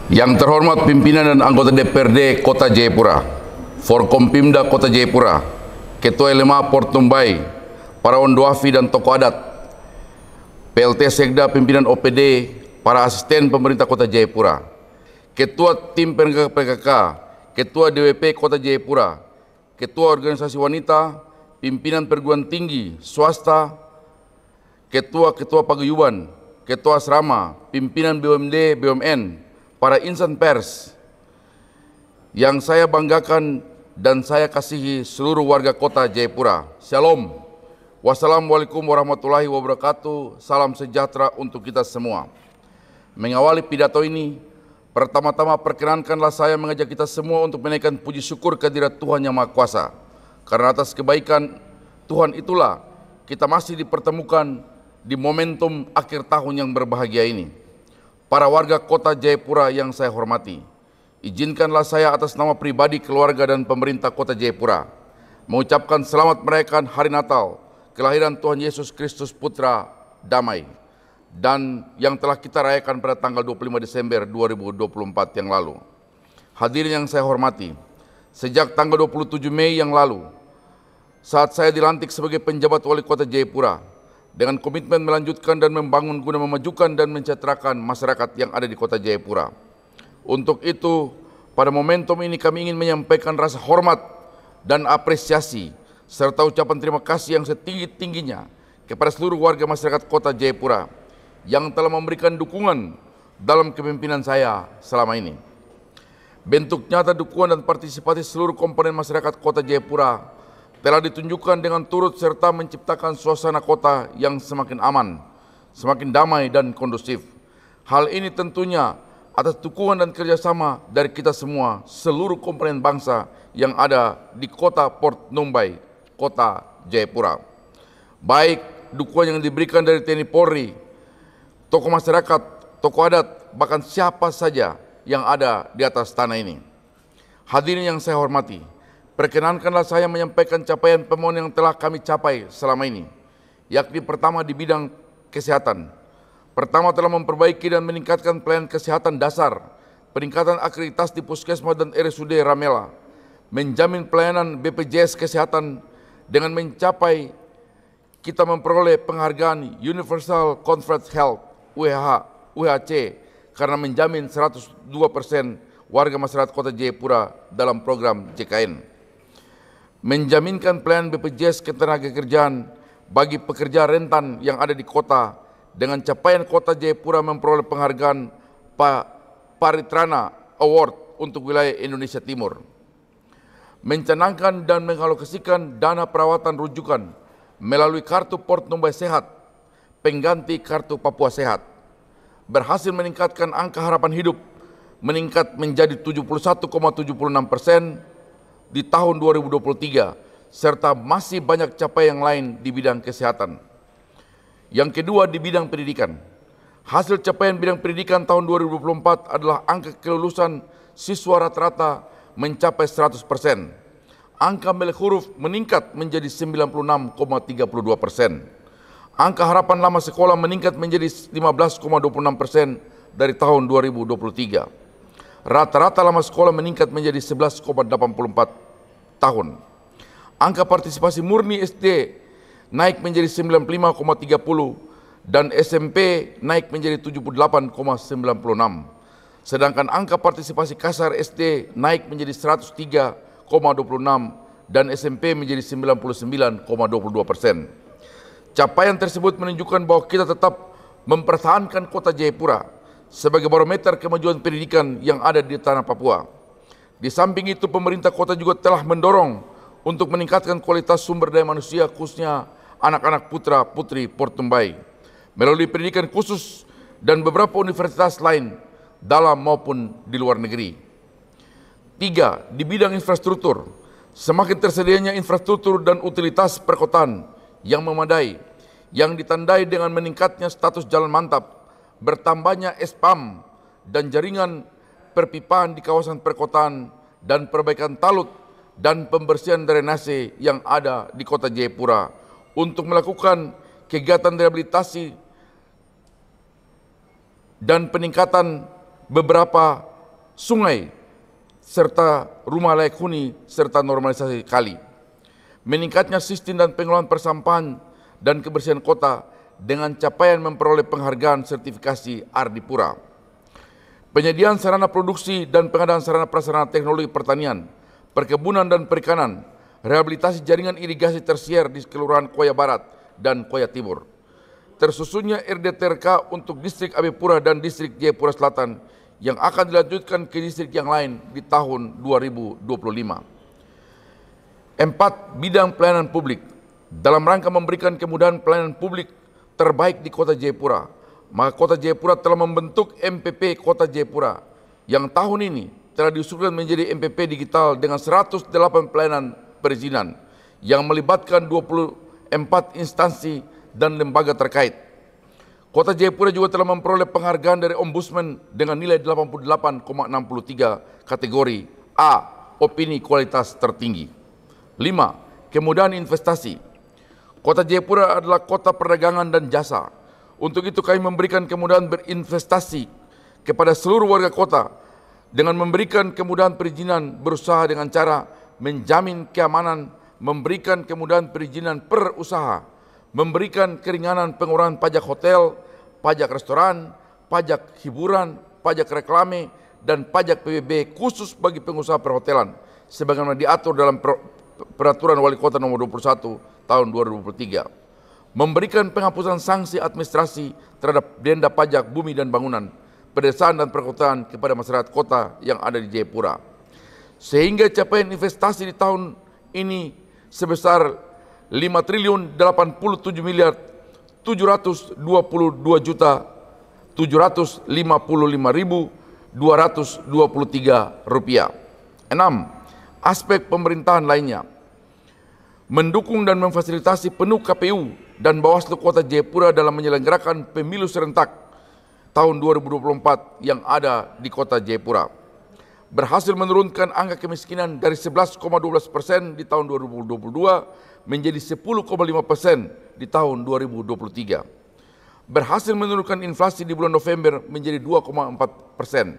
Yang terhormat pimpinan dan anggota DPRD Kota Jayapura, Forkompimda Kota Jayapura, Ketua LMA Port Numbai, para Ondoafi dan tokoh adat, PLT Sekda pimpinan OPD, para asisten pemerintah Kota Jayapura, Ketua Tim PKK, Ketua DWP Kota Jayapura, Ketua Organisasi Wanita, pimpinan perguruan tinggi, swasta, Ketua Paguyuban, Ketua Asrama, pimpinan BUMD, BUMN, para insan pers yang saya banggakan dan saya kasihi seluruh warga Kota Jayapura. Shalom. Wassalamualaikum warahmatullahi wabarakatuh. Salam sejahtera untuk kita semua. Mengawali pidato ini, pertama-tama perkenankanlah saya mengajak kita semua untuk menaikkan puji syukur kehadirat Tuhan Yang Maha Kuasa. Karena atas kebaikan Tuhan itulah kita masih dipertemukan di momentum akhir tahun yang berbahagia ini. Para warga Kota Jayapura yang saya hormati, izinkanlah saya atas nama pribadi, keluarga, dan pemerintah Kota Jayapura mengucapkan selamat merayakan Hari Natal, kelahiran Tuhan Yesus Kristus Putra Damai, dan yang telah kita rayakan pada tanggal 25 Desember 2024 yang lalu. Hadirin yang saya hormati, sejak tanggal 27 Mei yang lalu, saat saya dilantik sebagai penjabat wali Kota Jayapura, dengan komitmen melanjutkan dan membangun guna memajukan dan mensejahterakan masyarakat yang ada di Kota Jayapura. Untuk itu, pada momentum ini kami ingin menyampaikan rasa hormat dan apresiasi serta ucapan terima kasih yang setinggi-tingginya kepada seluruh warga masyarakat Kota Jayapura yang telah memberikan dukungan dalam kepemimpinan saya selama ini. Bentuk nyata dukungan dan partisipasi seluruh komponen masyarakat Kota Jayapura telah ditunjukkan dengan turut serta menciptakan suasana kota yang semakin aman, semakin damai dan kondusif. Hal ini tentunya atas dukungan dan kerjasama dari kita semua, seluruh komponen bangsa yang ada di Kota Port Numbai, Kota Jayapura. Baik dukungan yang diberikan dari TNI Polri, tokoh masyarakat, tokoh adat, bahkan siapa saja yang ada di atas tanah ini. Hadirin yang saya hormati, perkenankanlah saya menyampaikan capaian pemohon yang telah kami capai selama ini, yakni pertama di bidang kesehatan. Pertama telah memperbaiki dan meningkatkan pelayanan kesehatan dasar, peningkatan akreditasi di Puskesmas dan RSUD Ramela, menjamin pelayanan BPJS Kesehatan dengan mencapai kita memperoleh penghargaan Universal Comfort Health UHC karena menjamin 102% warga masyarakat Kota Jayapura dalam program JKN. Menjaminkan pelayanan BPJS Ketenagakerjaan bagi pekerja rentan yang ada di kota dengan capaian Kota Jayapura memperoleh penghargaan Paritrana Award untuk wilayah Indonesia Timur. Mencanangkan dan mengalokasikan dana perawatan rujukan melalui kartu Port Numbai Sehat, pengganti kartu Papua Sehat. Berhasil meningkatkan angka harapan hidup meningkat menjadi 71,76% di tahun 2023, serta masih banyak capaian yang lain di bidang kesehatan. Yang kedua di bidang pendidikan. Hasil capaian bidang pendidikan tahun 2024 adalah angka kelulusan siswa rata-rata mencapai 100%. Angka melek huruf meningkat menjadi 96,32%. Angka harapan lama sekolah meningkat menjadi 15,26% dari tahun 2023. Rata-rata lama sekolah meningkat menjadi 11,84 tahun. Angka partisipasi murni SD naik menjadi 95,30 dan SMP naik menjadi 78,96. Sedangkan angka partisipasi kasar SD naik menjadi 103,26 dan SMP menjadi 99,22%. Capaian tersebut menunjukkan bahwa kita tetap mempertahankan Kota Jayapura sebagai barometer kemajuan pendidikan yang ada di tanah Papua. Di samping itu, pemerintah kota juga telah mendorong untuk meningkatkan kualitas sumber daya manusia, khususnya anak-anak putra-putri Port Numbai, melalui pendidikan khusus dan beberapa universitas lain dalam maupun di luar negeri. 3. Di bidang infrastruktur, semakin tersedianya infrastruktur dan utilitas perkotaan yang memadai, yang ditandai dengan meningkatnya status jalan mantap, bertambahnya SPAM dan jaringan perpipaan di kawasan perkotaan, dan perbaikan talut dan pembersihan drainase yang ada di Kota Jayapura untuk melakukan kegiatan rehabilitasi dan peningkatan beberapa sungai, serta rumah layak huni, serta normalisasi kali. Meningkatnya sistem dan pengelolaan persampahan dan kebersihan kota dengan capaian memperoleh penghargaan sertifikasi Ardipura. Penyediaan sarana produksi dan pengadaan sarana prasarana teknologi pertanian, perkebunan dan perikanan, rehabilitasi jaringan irigasi tersier di Kelurahan Koya Barat dan Koya Timur. Tersusunnya RDTRK untuk distrik Abipura dan distrik Jayapura Selatan yang akan dilanjutkan ke distrik yang lain di tahun 2025. 4. Bidang pelayanan publik. Dalam rangka memberikan kemudahan pelayanan publik terbaik di Kota Jayapura, maka Kota Jayapura telah membentuk MPP Kota Jayapura yang tahun ini telah diusulkan menjadi MPP digital dengan 108 pelayanan perizinan yang melibatkan 24 instansi dan lembaga terkait. Kota Jayapura juga telah memperoleh penghargaan dari Ombudsman dengan nilai 88,63 kategori A, opini kualitas tertinggi. 5. Kemudahan investasi. Kota Jayapura adalah kota perdagangan dan jasa. Untuk itu kami memberikan kemudahan berinvestasi kepada seluruh warga kota dengan memberikan kemudahan perizinan berusaha dengan cara menjamin keamanan, memberikan kemudahan perizinan per usaha, memberikan keringanan pengurangan pajak hotel, pajak restoran, pajak hiburan, pajak reklame, dan pajak PBB khusus bagi pengusaha perhotelan, sebagaimana diatur dalam Peraturan Wali Kota Nomor 21 Tahun 2023. Memberikan penghapusan sanksi administrasi terhadap denda pajak bumi dan bangunan, pedesaan dan perkotaan kepada masyarakat kota yang ada di Jayapura. Sehingga capaian investasi di tahun ini sebesar 5.752.755.223 rupiah. 6. Aspek pemerintahan lainnya. Mendukung dan memfasilitasi penuh KPU dan Bawaslu Kota Jayapura dalam menyelenggarakan pemilu serentak tahun 2024 yang ada di Kota Jayapura. Berhasil menurunkan angka kemiskinan dari 11,12% di tahun 2022 menjadi 10,5% di tahun 2023. Berhasil menurunkan inflasi di bulan November menjadi 2,4%.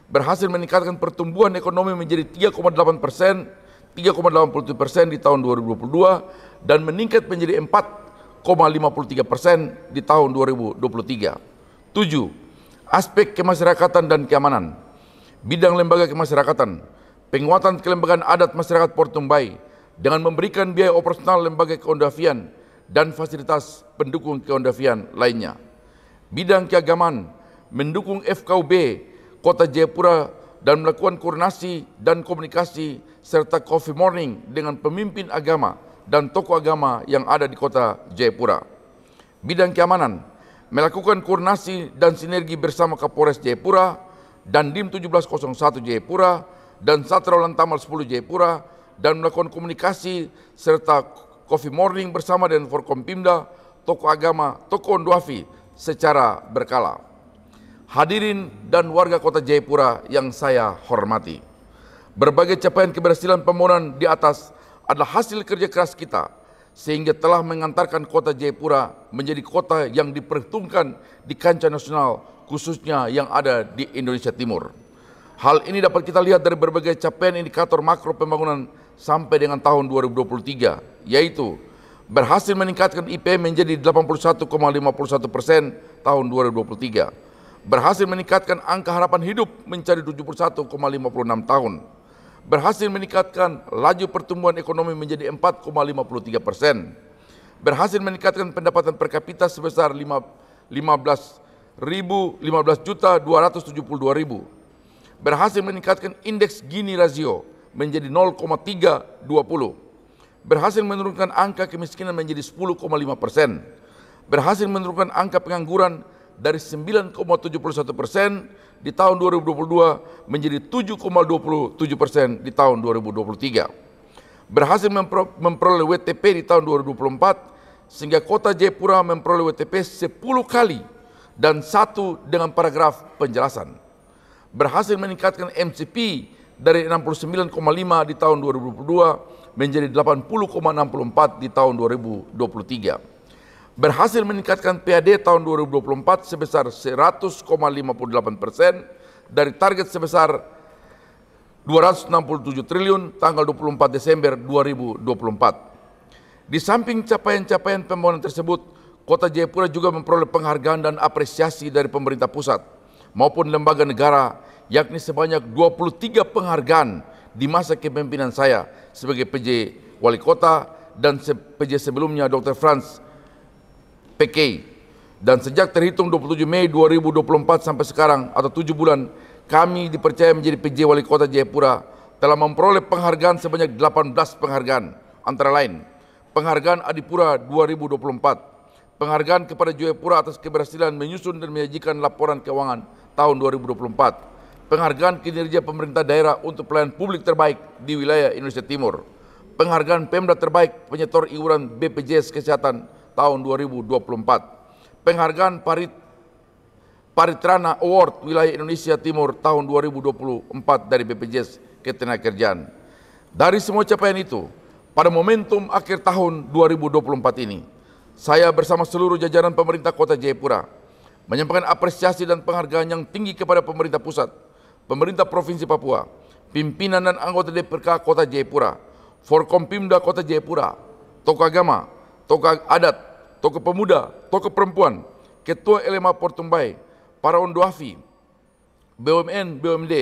Berhasil meningkatkan pertumbuhan ekonomi menjadi 3,8%, 3,87% di tahun 2022 dan meningkat menjadi 4,53% di tahun 2023. 7. Aspek kemasyarakatan dan keamanan. Bidang lembaga kemasyarakatan, penguatan kelembagaan adat masyarakat Portumbai dengan memberikan biaya operasional lembaga keondafian dan fasilitas pendukung keondafian lainnya. Bidang keagamaan, mendukung FKUB Kota Jayapura dan melakukan koordinasi dan komunikasi serta coffee morning dengan pemimpin agama dan tokoh agama yang ada di Kota Jayapura. Bidang keamanan, melakukan koordinasi dan sinergi bersama Kapolres Jayapura dan Dim 1701 Jayapura dan Satra Lantamal 10 Jayapura dan melakukan komunikasi serta coffee morning bersama dengan Forkompimda, tokoh agama, tokoh Onduafi secara berkala. Hadirin dan warga Kota Jayapura yang saya hormati, berbagai capaian keberhasilan pembangunan di atas adalah hasil kerja keras kita sehingga telah mengantarkan Kota Jayapura menjadi kota yang diperhitungkan di kancah nasional khususnya yang ada di Indonesia Timur. Hal ini dapat kita lihat dari berbagai capaian indikator makro pembangunan sampai dengan tahun 2023, yaitu berhasil meningkatkan IPM menjadi 81,51% tahun 2023. Berhasil meningkatkan angka harapan hidup mencapai 71,56 tahun. Berhasil meningkatkan laju pertumbuhan ekonomi menjadi 4,53%. Berhasil meningkatkan pendapatan per kapita sebesar 15.272.000. Berhasil meningkatkan indeks Gini rasio menjadi 0,320. Berhasil menurunkan angka kemiskinan menjadi 10,5%. Berhasil menurunkan angka pengangguran dari 9,71% di tahun 2022 menjadi 7,27% di tahun 2023. Berhasil memperoleh WTP di tahun 2024 sehingga Kota Jayapura memperoleh WTP 10 kali dan 1 dengan paragraf penjelasan. Berhasil meningkatkan MCP dari 69,5 di tahun 2022 menjadi 80,64 di tahun 2023. Berhasil meningkatkan PAD tahun 2024 sebesar 100,58%, dari target sebesar 267 triliun tanggal 24 Desember 2024. Di samping capaian-capaian pembangunan tersebut, Kota Jayapura juga memperoleh penghargaan dan apresiasi dari pemerintah pusat maupun lembaga negara, yakni sebanyak 23 penghargaan di masa kepemimpinan saya sebagai PJ Wali Kota dan PJ sebelumnya Dr. Franz PK. Dan sejak terhitung 27 Mei 2024 sampai sekarang atau 7 bulan, kami dipercaya menjadi PJ Wali Kota Jayapura telah memperoleh penghargaan sebanyak 18 penghargaan, antara lain Penghargaan Adipura 2024, Penghargaan kepada Jayapura atas keberhasilan menyusun dan menyajikan laporan keuangan tahun 2024, Penghargaan kinerja pemerintah daerah untuk pelayanan publik terbaik di wilayah Indonesia Timur, Penghargaan Pemda terbaik penyetor iuran BPJS Kesehatan tahun 2024, Penghargaan Paritrana Award Wilayah Indonesia Timur tahun 2024 dari BPJS Ketenagakerjaan. Dari semua capaian itu, pada momentum akhir tahun 2024 ini, saya bersama seluruh jajaran pemerintah Kota Jayapura menyampaikan apresiasi dan penghargaan yang tinggi kepada pemerintah pusat, pemerintah Provinsi Papua, pimpinan dan anggota DPRK Kota Jayapura, Forkompimda Kota Jayapura, tokoh agama, tokoh adat, tokoh pemuda, tokoh perempuan, Ketua LMA Portumbai, para ondoafi, BUMN, BUMD,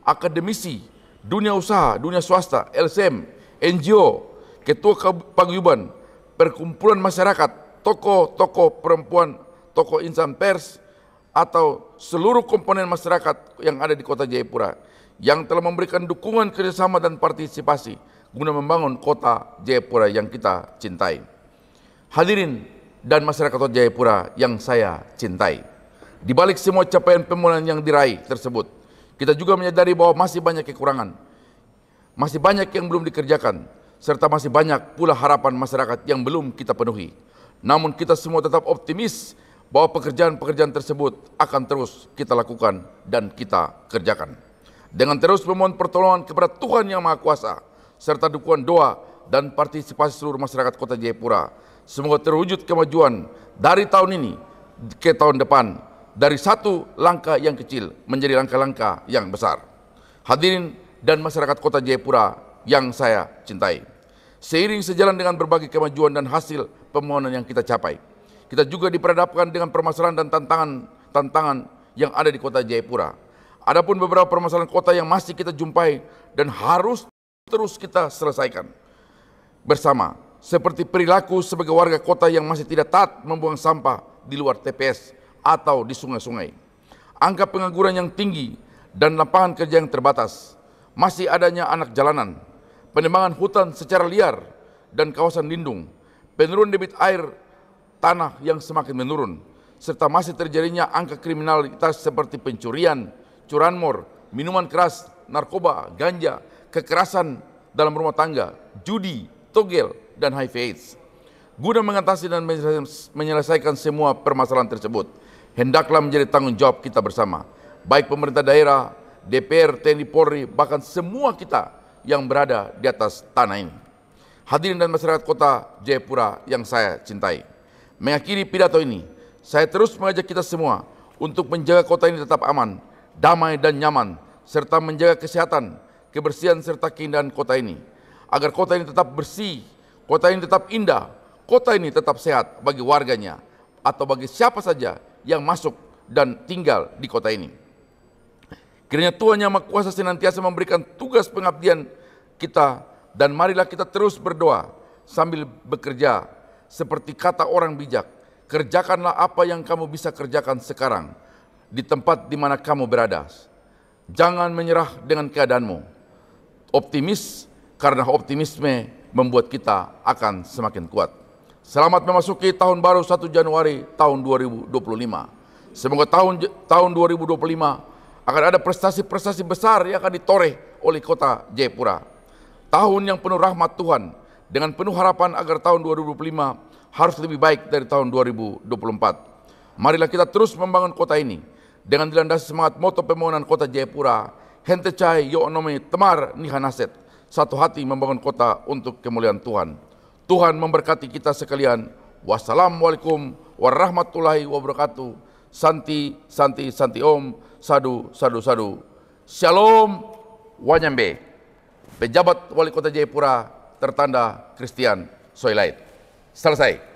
akademisi, dunia usaha, dunia swasta, LSM, NGO, Ketua Paguyuban, perkumpulan masyarakat, tokoh-tokoh perempuan, tokoh insan pers, atau seluruh komponen masyarakat yang ada di Kota Jayapura yang telah memberikan dukungan kerjasama dan partisipasi guna membangun Kota Jayapura yang kita cintai. Hadirin dan masyarakat Kota Jayapura yang saya cintai, di balik semua capaian pembangunan yang diraih tersebut, kita juga menyadari bahwa masih banyak kekurangan, masih banyak yang belum dikerjakan, serta masih banyak pula harapan masyarakat yang belum kita penuhi. Namun kita semua tetap optimis bahwa pekerjaan-pekerjaan tersebut akan terus kita lakukan dan kita kerjakan. Dengan terus memohon pertolongan kepada Tuhan Yang Maha Kuasa, serta dukungan doa dan partisipasi seluruh masyarakat Kota Jayapura, semoga terwujud kemajuan dari tahun ini ke tahun depan, dari satu langkah yang kecil menjadi langkah-langkah yang besar. Hadirin dan masyarakat Kota Jayapura yang saya cintai, seiring sejalan dengan berbagai kemajuan dan hasil pembangunan yang kita capai, kita juga diperhadapkan dengan permasalahan dan tantangan yang ada di Kota Jayapura. Adapun beberapa permasalahan kota yang masih kita jumpai dan harus terus kita selesaikan bersama, seperti perilaku sebagai warga kota yang masih tidak taat membuang sampah di luar TPS atau di sungai-sungai, angka pengangguran yang tinggi dan lapangan kerja yang terbatas, masih adanya anak jalanan, penebangan hutan secara liar dan kawasan lindung, penurunan debit air tanah yang semakin menurun, serta masih terjadinya angka kriminalitas seperti pencurian, curanmor, minuman keras, narkoba, ganja, kekerasan dalam rumah tangga, judi, togel, dan HIV/AIDS. Guna mengatasi dan menyelesaikan semua permasalahan tersebut, hendaklah menjadi tanggung jawab kita bersama, baik pemerintah daerah, DPR, TNI, Polri, bahkan semua kita yang berada di atas tanah ini. Hadirin dan masyarakat Kota Jayapura yang saya cintai, mengakhiri pidato ini, saya terus mengajak kita semua untuk menjaga kota ini tetap aman, damai dan nyaman, serta menjaga kesehatan, kebersihan serta keindahan kota ini, agar kota ini tetap bersih, kota ini tetap indah, kota ini tetap sehat bagi warganya atau bagi siapa saja yang masuk dan tinggal di kota ini. Kiranya Tuhan Yang Maha Kuasa senantiasa memberikan tugas pengabdian kita, dan marilah kita terus berdoa sambil bekerja. Seperti kata orang bijak, kerjakanlah apa yang kamu bisa kerjakan sekarang di tempat di mana kamu berada. Jangan menyerah dengan keadaanmu. Optimis, karena optimisme membuat kita akan semakin kuat. Selamat memasuki tahun baru 1 Januari tahun 2025. Semoga tahun 2025 akan ada prestasi-prestasi besar yang akan ditoreh oleh Kota Jayapura. Tahun yang penuh rahmat Tuhan, dengan penuh harapan agar tahun 2025 harus lebih baik dari tahun 2024. Marilah kita terus membangun kota ini dengan dilandasi semangat moto pembangunan Kota Jayapura, Hente Cai Yo Onome Temar Nihanaset, satu hati membangun kota untuk kemuliaan Tuhan. Tuhan memberkati kita sekalian. Wassalamualaikum warahmatullahi wabarakatuh. Santi, Santi, Santi Om. sadu, sadu, sadu. Shalom Wanyambe. Pejabat Wali Kota Jayapura tertanda Christian Soilait. Selesai.